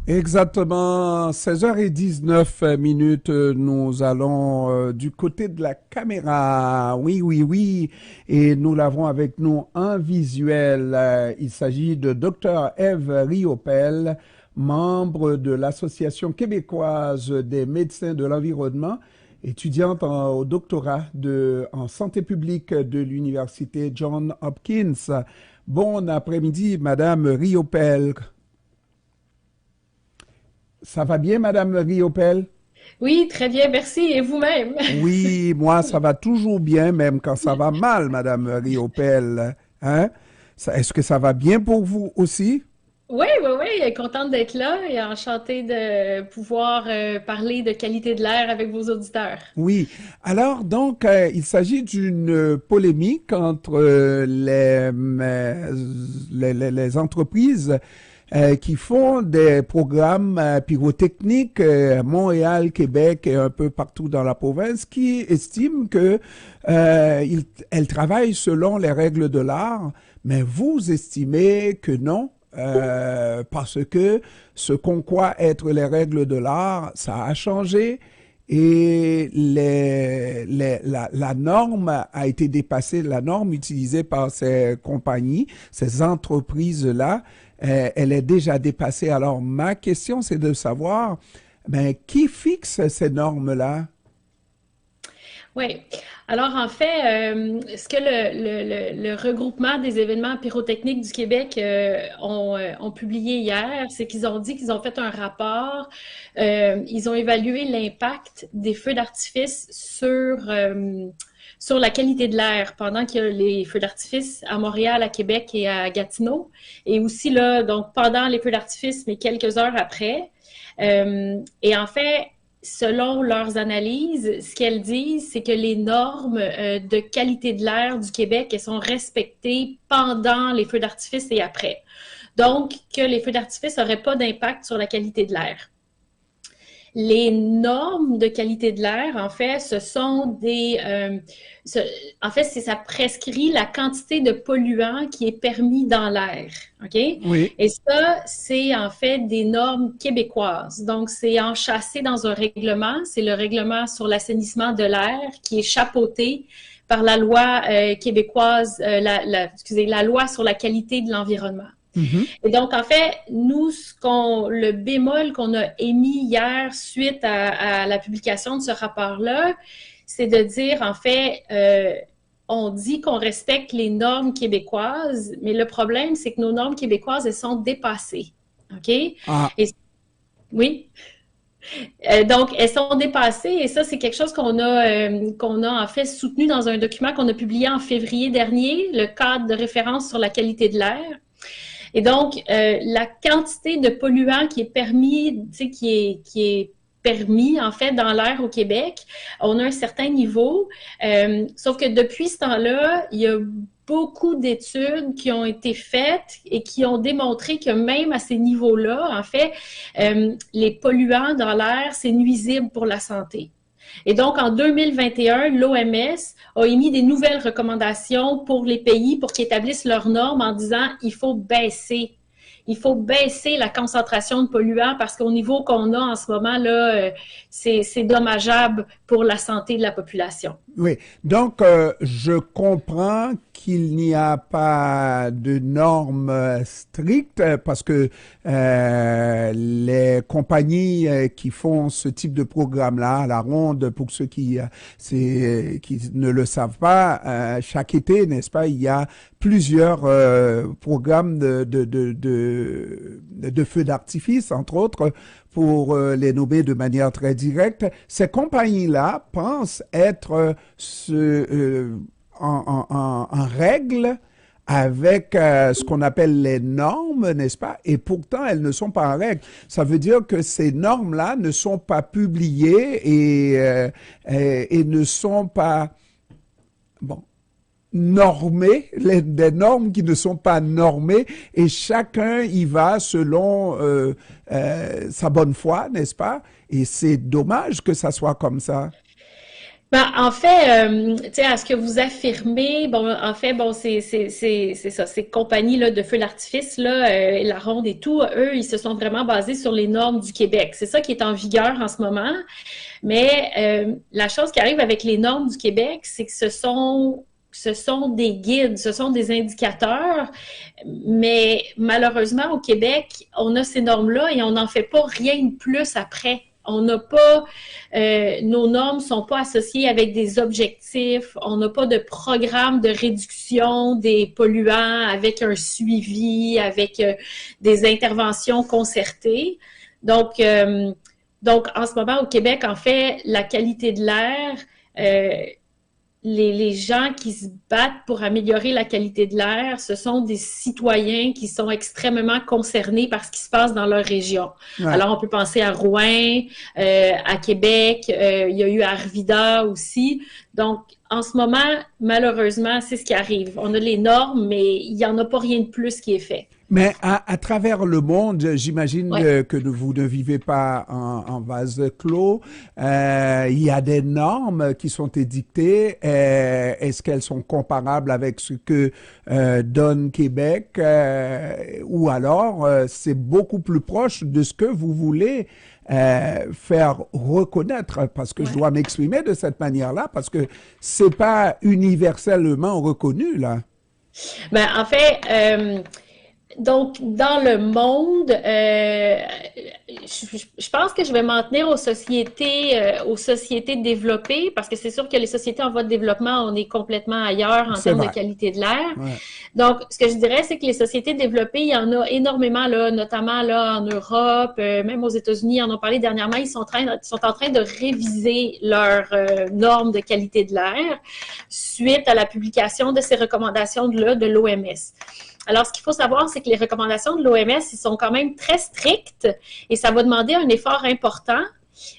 Exactement, 16h19 minutes, nous allons du côté de la caméra. Oui, oui, oui. Et nous l'avons avec nous en visuel. Il s'agit de Dr. Ève Riopel, membre de l'Association québécoise des médecins de l'environnement, étudiante au doctorat en santé publique de l'Université Johns Hopkins. Bon après-midi, Madame Riopel. Ça va bien, Madame Riopel? Oui, très bien, merci. Et vous-même? Oui, moi, ça va toujours bien, même quand ça va mal, Madame Riopel. Hein? Est-ce que ça va bien pour vous aussi? Oui, oui, oui, contente d'être là et enchantée de pouvoir parler de qualité de l'air avec vos auditeurs. Oui. Alors, donc, il s'agit d'une polémique entre les entreprises qui font des programmes pyrotechniques à Montréal, Québec et un peu partout dans la province, qui estiment que elles travaillent selon les règles de l'art, mais vous estimez que non. Parce que ce qu'on croit être les règles de l'art, ça a changé et la norme a été dépassée, la norme utilisée par ces compagnies, ces entreprises-là, elle est déjà dépassée. Alors, ma question, c'est de savoir, ben, qui fixe ces normes-là? Oui. Alors, en fait, ce que le regroupement des événements pyrotechniques du Québec ont publié hier, c'est qu'ils ont dit qu'ils ont fait un rapport. Ils ont évalué l'impact des feux d'artifice sur la qualité de l'air pendant qu'il y a les feux d'artifice à Montréal, à Québec et à Gatineau. Et aussi, là, donc, pendant les feux d'artifice, mais quelques heures après. Et en fait, selon leurs analyses, ce qu'elles disent, c'est que les normes de qualité de l'air du Québec, elles sont respectées pendant les feux d'artifice et après. Donc, que les feux d'artifice n'auraient pas d'impact sur la qualité de l'air. Les normes de qualité de l'air, en fait, ce sont en fait, ça prescrit la quantité de polluants qui est permis dans l'air. OK? Oui. Et ça, c'est en fait des normes québécoises. Donc, c'est enchâssé dans un règlement. C'est le règlement sur l'assainissement de l'air qui est chapeauté par la loi québécoise, excusez, la loi sur la qualité de l'environnement. Mhm. Et donc, en fait, nous, le bémol qu'on a émis hier suite à la publication de ce rapport-là, c'est de dire, en fait, on dit qu'on respecte les normes québécoises, mais le problème, c'est que nos normes québécoises, elles sont dépassées. OK? Et Ah, oui. Donc, elles sont dépassées et ça, c'est quelque chose qu'on a en fait soutenu dans un document qu'on a publié en février dernier, le cadre de référence sur la qualité de l'air. Et donc, la quantité de polluants qui est permis, tu sais, qui est permis, en fait, dans l'air au Québec, on a un certain niveau. Sauf que depuis ce temps-là, il y a beaucoup d'études qui ont été faites et qui ont démontré que même à ces niveaux-là, en fait, les polluants dans l'air, c'est nuisible pour la santé. Et donc, en 2021, l'OMS a émis des nouvelles recommandations pour les pays pour qu'ils établissent leurs normes en disant il faut baisser la concentration de polluants parce qu'au niveau qu'on a en ce moment, là, c'est dommageable pour la santé de la population. oui, donc je comprends qu'il n'y a pas de normes strictes parce que les compagnies qui font ce type de programme-là, à la ronde, pour ceux qui ne le savent pas, chaque été, n'est-ce pas, il y a plusieurs programmes de feux d'artifice, entre autres, pour les nommer de manière très directe. Ces compagnies-là pensent être en règle avec ce qu'on appelle les normes, n'est-ce pas? Et pourtant, elles ne sont pas en règle. Ça veut dire que ces normes-là ne sont pas publiées et ne sont pas, bon, normées, des normes qui ne sont pas normées, et chacun y va selon sa bonne foi, n'est-ce pas? Et c'est dommage que ça soit comme ça. Ben, en fait, tu sais, à ce que vous affirmez, bon, en fait, bon, c'est ça, ces compagnies-là de feux d'artifice, là, la Ronde et tout, eux, ils se sont vraiment basés sur les normes du Québec. C'est ça qui est en vigueur en ce moment. Mais la chose qui arrive avec les normes du Québec, c'est que ce sont des guides, ce sont des indicateurs, mais malheureusement, au Québec, on a ces normes-là et on n'en fait pas rien de plus après. On n'a pas, nos normes sont pas associées avec des objectifs, on n'a pas de programme de réduction des polluants avec un suivi, avec des interventions concertées. Donc, donc, en ce moment, au Québec, en fait, la qualité de l'air, euh, les gens qui se battent pour améliorer la qualité de l'air, ce sont des citoyens qui sont extrêmement concernés par ce qui se passe dans leur région. Ouais. Alors, on peut penser à Rouen, à Québec, il y a eu Arvida aussi. Donc, en ce moment, malheureusement, c'est ce qui arrive. On a les normes, mais il n'y en a pas rien de plus qui est fait. Mais à travers le monde, j'imagine Ouais. que vous ne vivez pas en vase clos. Il y a des normes qui sont édictées. Est-ce qu'elles sont comparables avec ce que donne Québec ou alors c'est beaucoup plus proche de ce que vous voulez faire reconnaître? Parce que je Ouais. dois m'exprimer de cette manière-là, parce que c'est pas universellement reconnu, là. Ben, en fait, donc, dans le monde, je pense que je vais m'en tenir aux sociétés développées, parce que c'est sûr que les sociétés en voie de développement, on est complètement ailleurs en C'est termes de vrai. qualité de l'air. Ouais. Donc, ce que je dirais, c'est que les sociétés développées, il y en a énormément, là, notamment là, en Europe, même aux États-Unis, ils en ont parlé dernièrement, ils sont en train de réviser leurs normes de qualité de l'air suite à la publication de ces recommandations de l'OMS. Alors, ce qu'il faut savoir, c'est que les recommandations de l'OMS, ils sont quand même très strictes et ça va demander un effort important.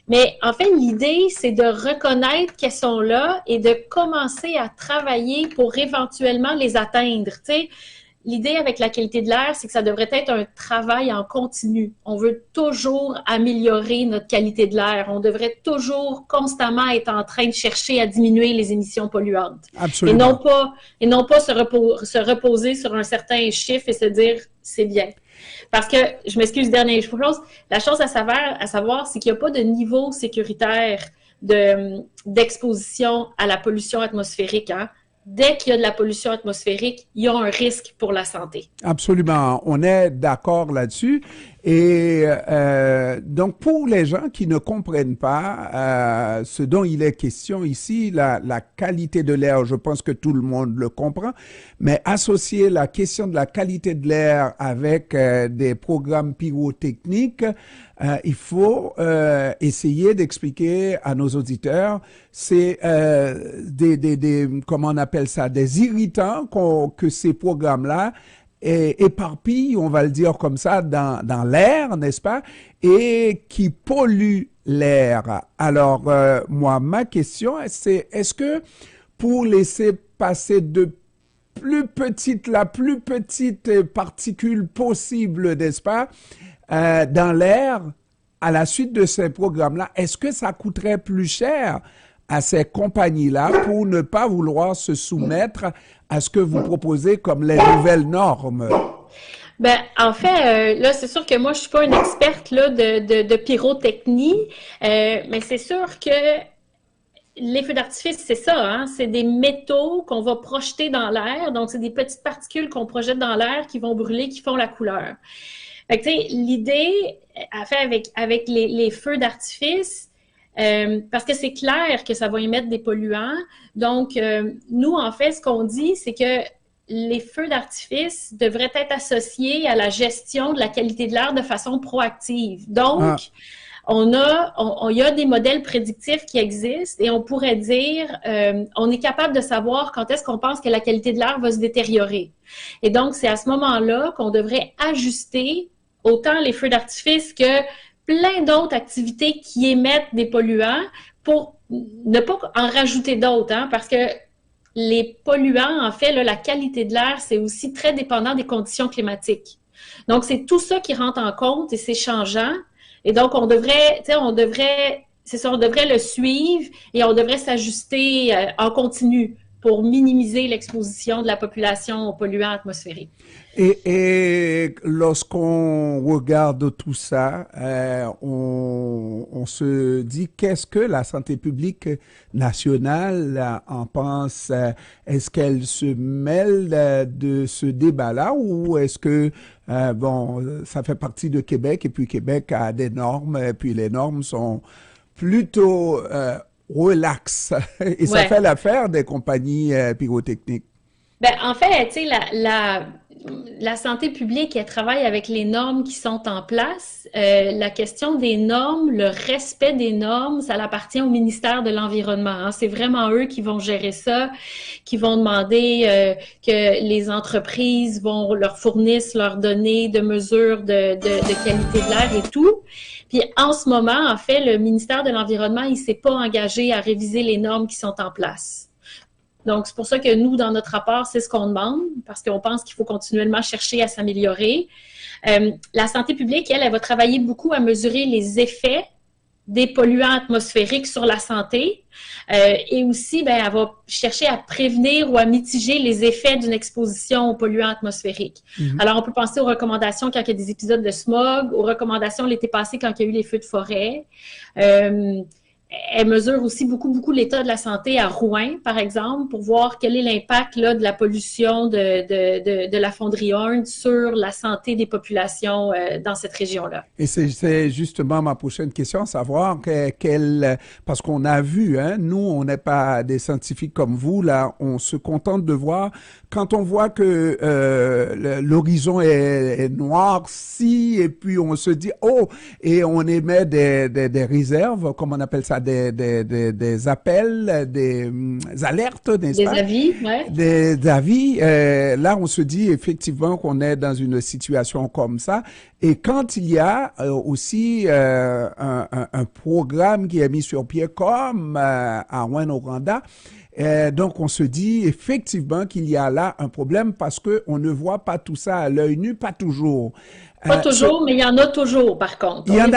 Mais en fait, l'idée, c'est de reconnaître qu'elles sont là et de commencer à travailler pour éventuellement les atteindre. Tu sais, l'idée avec la qualité de l'air, c'est que ça devrait être un travail en continu. On veut toujours améliorer notre qualité de l'air. On devrait toujours constamment être en train de chercher à diminuer les émissions polluantes. Et non Absolument. pas, et non pas se reposer sur un certain chiffre et se dire c'est bien. Parce que, je m'excuse, dernière chose, la chose à savoir, c'est qu'il n'y a pas de niveau sécuritaire d'exposition à la pollution atmosphérique. Hein. Dès qu'il y a de la pollution atmosphérique, il y a un risque pour la santé. Absolument, on est d'accord là-dessus. Et donc, pour les gens qui ne comprennent pas ce dont il est question ici, la qualité de l'air, je pense que tout le monde le comprend, mais associer la question de la qualité de l'air avec des programmes pyrotechniques, il faut essayer d'expliquer à nos auditeurs, c'est comment on appelle ça, des irritants que ces programmes-là éparpillent, on va le dire comme ça, dans l'air, n'est-ce pas, et qui polluent l'air. Alors, moi, ma question, c'est est-ce que pour laisser passer la plus petite particule possible, n'est-ce pas, dans l'air, à la suite de ces programmes-là, est-ce que ça coûterait plus cher à ces compagnies-là pour ne pas vouloir se soumettre à ce que vous proposez comme les nouvelles normes? Ben, en fait, là, c'est sûr que moi, je suis pas une experte là, de pyrotechnie, mais c'est sûr que les feux d'artifice, c'est ça, hein? C'est des métaux qu'on va projeter dans l'air. Donc, c'est des petites particules qu'on projette dans l'air qui vont brûler, qui font la couleur. Fait que, tu sais, l'idée, à faire avec les feux d'artifice, parce que c'est clair que ça va émettre des polluants. Donc, nous, en fait, ce qu'on dit, c'est que les feux d'artifice devraient être associés à la gestion de la qualité de l'air de façon proactive. Donc, Ah, il y a des modèles prédictifs qui existent et on pourrait dire, on est capable de savoir quand est-ce qu'on pense que la qualité de l'air va se détériorer. Et donc, c'est à ce moment-là qu'on devrait ajuster autant les feux d'artifice que plein d'autres activités qui émettent des polluants pour ne pas en rajouter d'autres, hein, parce que les polluants, en fait, là, la qualité de l'air, c'est aussi très dépendant des conditions climatiques. Donc, c'est tout ça qui rentre en compte et c'est changeant. Et donc, on devrait c'est ça, on devrait le suivre et on devrait s'ajuster en continu pour minimiser l'exposition de la population aux polluants atmosphériques. Et lorsqu'on regarde tout ça, on se dit qu'est-ce que la santé publique nationale en pense? Est-ce qu'elle se mêle de ce débat-là ou est-ce que, bon, ça fait partie de Québec et puis Québec a des normes et puis les normes sont plutôt relax et ça fait l'affaire des compagnies pyrotechniques? Ben, en fait, tu sais, la santé publique, elle travaille avec les normes qui sont en place. La question des normes, le respect des normes, ça appartient au ministère de l'Environnement. Hein. C'est vraiment eux qui vont gérer ça, qui vont demander que les entreprises leur fournissent leurs données de mesures de qualité de l'air et tout. Puis en ce moment, en fait, le ministère de l'Environnement, il s'est pas engagé à réviser les normes qui sont en place. Donc, c'est pour ça que nous, dans notre rapport, c'est ce qu'on demande, parce qu'on pense qu'il faut continuellement chercher à s'améliorer. La santé publique, elle va travailler beaucoup à mesurer les effets des polluants atmosphériques sur la santé et aussi, ben, elle va chercher à prévenir ou à mitiger les effets d'une exposition aux polluants atmosphériques. Mm-hmm. Alors, on peut penser aux recommandations quand il y a des épisodes de smog, aux recommandations l'été passé quand il y a eu les feux de forêt. Elle mesure aussi beaucoup l'état de la santé à Rouyn, par exemple, pour voir quel est l'impact là, de la pollution de la fonderie Horn sur la santé des populations dans cette région-là. Et c'est justement ma prochaine question, savoir parce qu'on a vu, hein, nous, on n'est pas des scientifiques comme vous, là, on se contente de voir, quand on voit que l'horizon est noirci, et puis on se dit, oh, et on émet des réserves, comme on appelle ça, des appels, des alertes, n'est-ce pas? Des avis, ouais. Des avis. Là, on se dit effectivement qu'on est dans une situation comme ça. Et quand il y a aussi un programme qui est mis sur pied comme à Rouyn-Noranda, donc on se dit effectivement qu'il y a là un problème parce qu'on ne voit pas tout ça à l'œil nu, pas toujours. Pas toujours, mais il y en a toujours, par contre. Il y en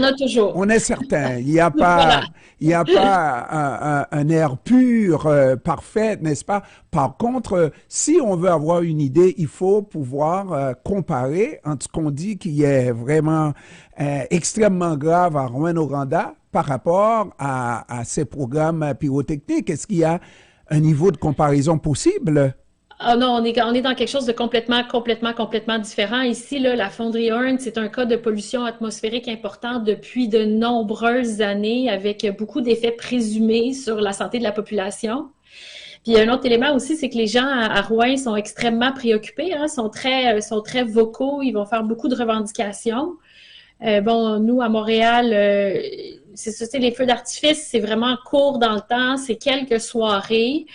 a toujours. On est certain. Il n'y a pas, il y a pas un air pur, parfait, n'est-ce pas? Par contre, si on veut avoir une idée, il faut pouvoir comparer entre ce qu'on dit qui est vraiment extrêmement grave à Rouyn-Noranda par rapport à ces programmes pyrotechniques. Est-ce qu'il y a un niveau de comparaison possible? Ah non, on est dans quelque chose de complètement différent. Ici, là, la fonderie Horn, c'est un cas de pollution atmosphérique important depuis de nombreuses années avec beaucoup d'effets présumés sur la santé de la population. Puis un autre élément aussi, c'est que les gens à Rouyn sont extrêmement préoccupés, hein, sont très vocaux, ils vont faire beaucoup de revendications. Bon, nous, à Montréal, c'est ça, les feux d'artifice, c'est vraiment court dans le temps, c'est quelques soirées.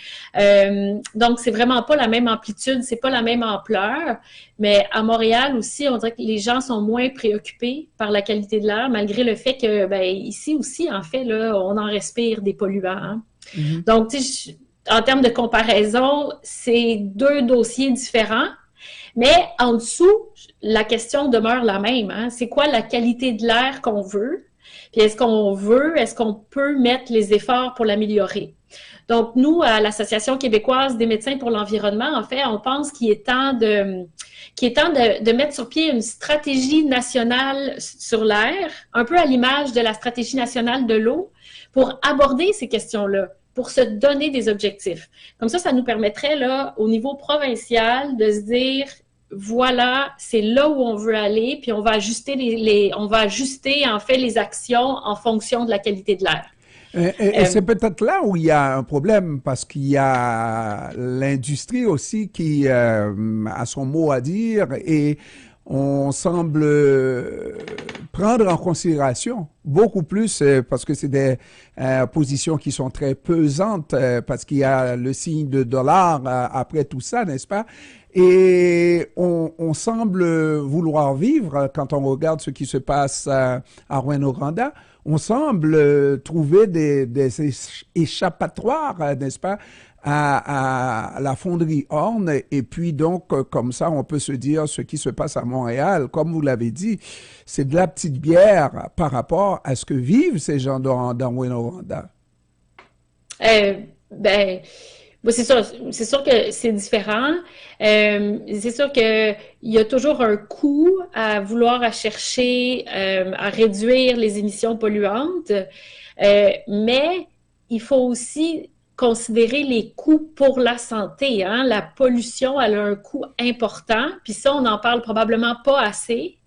Donc, c'est vraiment pas la même amplitude, c'est pas la même ampleur. Mais à Montréal aussi, on dirait que les gens sont moins préoccupés par la qualité de l'air, malgré le fait que, ben, ici aussi, en fait, là, on en respire des polluants. Hein. Mm-hmm. Donc, tu sais, en termes de comparaison, c'est deux dossiers différents. Mais en dessous, la question demeure la même. Hein? C'est quoi la qualité de l'air qu'on veut? Puis est-ce qu'on peut mettre les efforts pour l'améliorer? Donc, nous, à l'Association québécoise des médecins pour l'environnement, en fait, on pense qu'il est temps de mettre sur pied une stratégie nationale sur l'air, un peu à l'image de la stratégie nationale de l'eau, pour aborder ces questions-là, pour se donner des objectifs. Comme ça nous permettrait, là, au niveau provincial, de se dire, voilà, c'est là où on veut aller, puis on va ajuster on va ajuster, en fait, les actions en fonction de la qualité de l'air. Et c'est peut-être là où il y a un problème, parce qu'il y a l'industrie aussi qui a son mot à dire, et on semble prendre en considération beaucoup plus, parce que c'est des positions qui sont très pesantes, parce qu'il y a le signe de dollar après tout ça, n'est-ce pas? Et on semble vouloir vivre, quand on regarde ce qui se passe à Rouyn-Noranda, on semble trouver des échappatoires, n'est-ce pas, à la fonderie Horn. Et puis donc, comme ça, on peut se dire ce qui se passe à Montréal, comme vous l'avez dit, c'est de la petite bière par rapport à ce que vivent ces gens dans Rouyn-Noranda. Ben, bon, c'est sûr que c'est différent. C'est sûr que il y a toujours un coût à vouloir à chercher à réduire les émissions polluantes, mais il faut aussi considérer les coûts pour la santé, hein. La pollution, elle a un coût important, puis ça, on n'en parle probablement pas assez.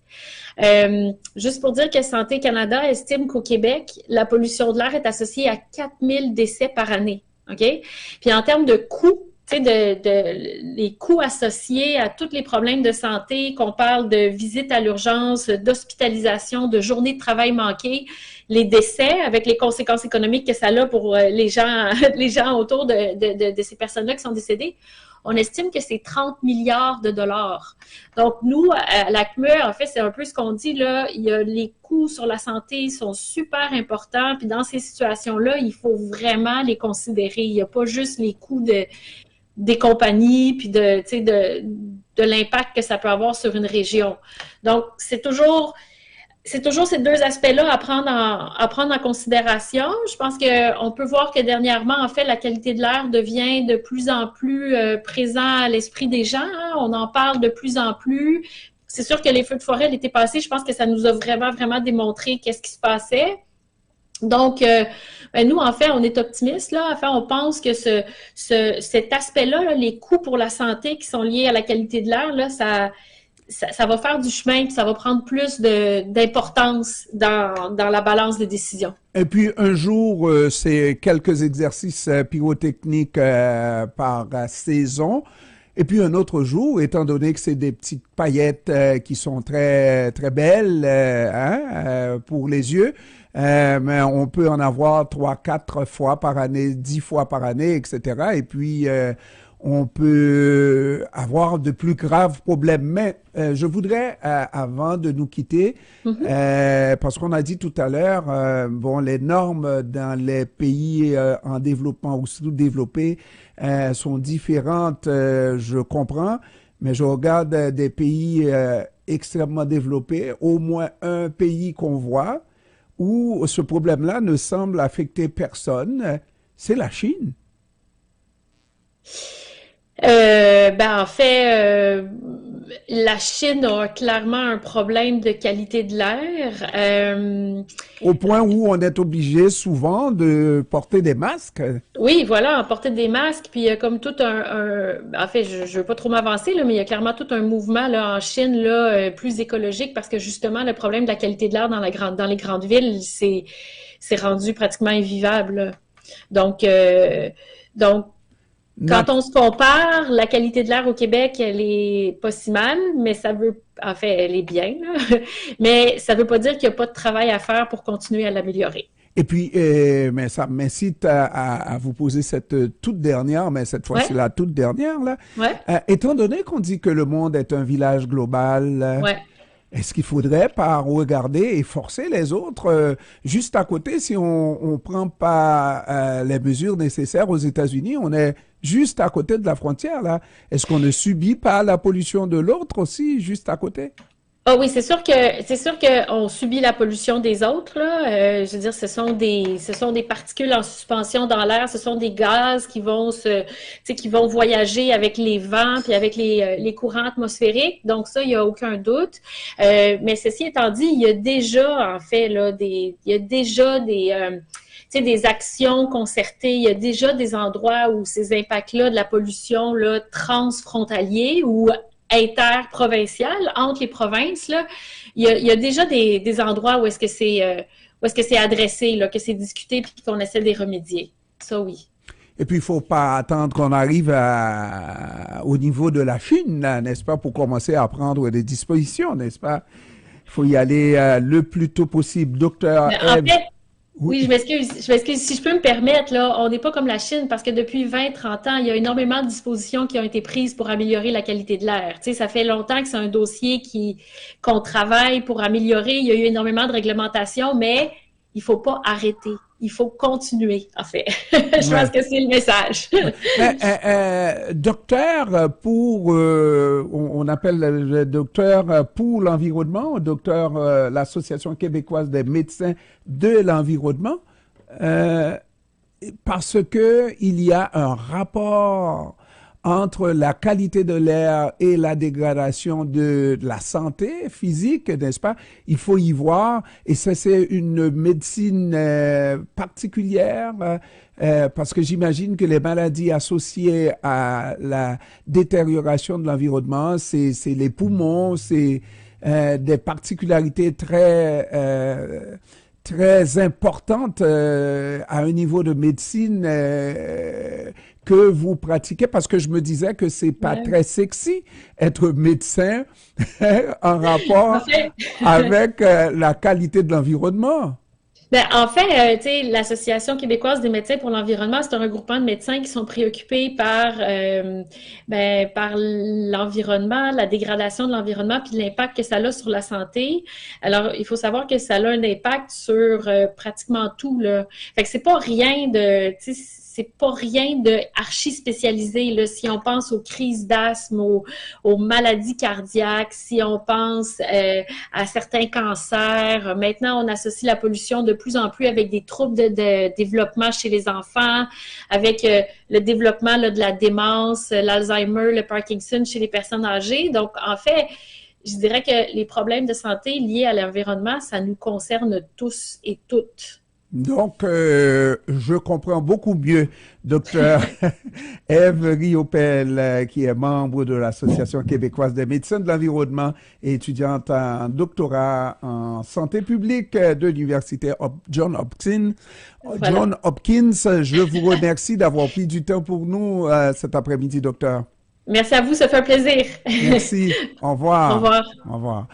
Juste pour dire que Santé Canada estime qu'au Québec, la pollution de l'air est associée à 4000 décès par année. OK? Puis en termes de coûts, tu sais, les coûts associés à tous les problèmes de santé, qu'on parle de visites à l'urgence, d'hospitalisation, de journées de travail manquées, les décès avec les conséquences économiques que ça a pour les gens autour de ces personnes-là qui sont décédées, on estime que c'est 30 milliards de dollars. Donc, nous, à l'ACME, en fait, c'est un peu ce qu'on dit, là, il y a les coûts sur la santé sont super importants, puis dans ces situations-là, il faut vraiment les considérer. Il n'y a pas juste les coûts des compagnies, puis de l'impact que ça peut avoir sur une région. Donc, c'est toujours ces deux aspects-là à prendre en considération. Je pense qu'on peut voir que dernièrement, en fait, la qualité de l'air devient de plus en plus présent à l'esprit des gens, hein. On en parle de plus en plus. C'est sûr que les feux de forêt l'été passé, je pense que ça nous a vraiment, vraiment démontré qu'est-ce qui se passait. Donc, nous, en fait, on est optimistes, là. En fait, on pense que cet aspect-là, là, les coûts pour la santé qui sont liés à la qualité de l'air, là, ça va faire du chemin, puis ça va prendre plus d'importance dans la balance des décisions. Et puis un jour, c'est quelques exercices pyrotechniques par saison. Et puis un autre jour, étant donné que c'est des petites paillettes qui sont très très belles pour les yeux, mais on peut en avoir 3, 4 fois par année, 10 fois par année, etc. Et puis on peut avoir de plus graves problèmes. Mais je voudrais, avant de nous quitter, parce qu'on a dit tout à l'heure, bon, les normes dans les pays en développement ou sous-développés sont différentes, je comprends, mais je regarde des pays extrêmement développés, au moins un pays qu'on voit où ce problème-là ne semble affecter personne, c'est la Chine. En fait, la Chine a clairement un problème de qualité de l'air. Au point où on est obligé souvent de porter des masques. Oui, voilà, porter des masques, puis il y a comme tout en fait, je veux pas trop m'avancer, là, mais il y a clairement tout un mouvement là, en Chine là, plus écologique, parce que justement, le problème de la qualité de l'air dans les grandes villes, c'est rendu pratiquement invivable, là. Donc, quand on se compare, la qualité de l'air au Québec, elle est pas si mal, mais en fait, elle est bien, là. Mais ça veut pas dire qu'il n'y a pas de travail à faire pour continuer à l'améliorer. Et puis, mais ça m'incite à vous poser cette toute dernière, mais cette fois, c'est la toute dernière, là. Ouais. Étant donné qu'on dit que le monde est un village global, Ouais. est-ce qu'il faudrait pas regarder et forcer les autres juste à côté si on ne prend pas les mesures nécessaires aux États-Unis? On est juste à côté de la frontière, là. Est-ce qu'on ne subit pas la pollution de l'autre aussi, juste à côté? Ah oui, c'est sûr que on subit la pollution des autres, là. Je veux dire, ce sont des particules en suspension dans l'air, ce sont des gaz qui vont qui vont voyager avec les vents puis avec les courants atmosphériques. Donc ça, il y a aucun doute. Mais ceci étant dit, il y a déjà en fait là des actions concertées. Il y a déjà des endroits où ces impacts-là de la pollution là transfrontaliers ou interprovincial entre les provinces, là, il y a déjà des endroits où est-ce que c'est adressé, là, que c'est discuté puis qu'on essaie de les remédier. Ça, oui. Et puis, il faut pas attendre qu'on arrive au niveau de la Chine, là, n'est-ce pas, pour commencer à prendre des dispositions, n'est-ce pas? Il faut y aller le plus tôt possible. Docteur En fait, Oui, Oui, je m'excuse. Si je peux me permettre, là, on n'est pas comme la Chine parce que depuis 20, 30 ans, il y a énormément de dispositions qui ont été prises pour améliorer la qualité de l'air. Tu sais, ça fait longtemps que c'est un dossier qu'on travaille pour améliorer. Il y a eu énormément de réglementations, mais il faut pas arrêter. Il faut continuer, en fait. Je pense ouais. que c'est le message. Mais, docteur on appelle le docteur pour l'environnement, docteur l'Association québécoise des médecins de l'environnement, euh, parce que il y a un rapport entre la qualité de l'air et la dégradation de la santé physique, n'est-ce pas? Il faut y voir, et ça c'est une médecine particulière, parce que j'imagine que les maladies associées à la détérioration de l'environnement, c'est les poumons, c'est des particularités très importante à un niveau de médecine que vous pratiquez parce que je me disais que c'est pas Ouais. très sexy être médecin en En rapport fait, avec la qualité de l'environnement. ben, en fait, tu sais, l'Association québécoise des médecins pour l'environnement, c'est un regroupement de médecins qui sont préoccupés par l'environnement, la dégradation de l'environnement, puis l'impact que ça a sur la santé. Alors, il faut savoir que ça a un impact sur pratiquement tout, là. Fait que c'est pas rien de, tu sais, c'est pas rien de archi spécialisé, là. Si on pense aux crises d'asthme, aux maladies cardiaques, si on pense à certains cancers. Maintenant, on associe la pollution de plus en plus avec des troubles de développement chez les enfants, avec le développement là, de la démence, l'Alzheimer, le Parkinson chez les personnes âgées. Donc, en fait, je dirais que les problèmes de santé liés à l'environnement, ça nous concerne tous et toutes. Donc, je comprends beaucoup mieux docteur Ève Riopel, qui est membre de l'Association québécoise des médecins de l'environnement et étudiante en doctorat en santé publique de l'Université John Hopkins. Voilà. John Hopkins, je vous remercie d'avoir pris du temps pour nous cet après-midi, docteur. Merci à vous, ça fait un plaisir. Merci. Au Au revoir. revoir. Au revoir.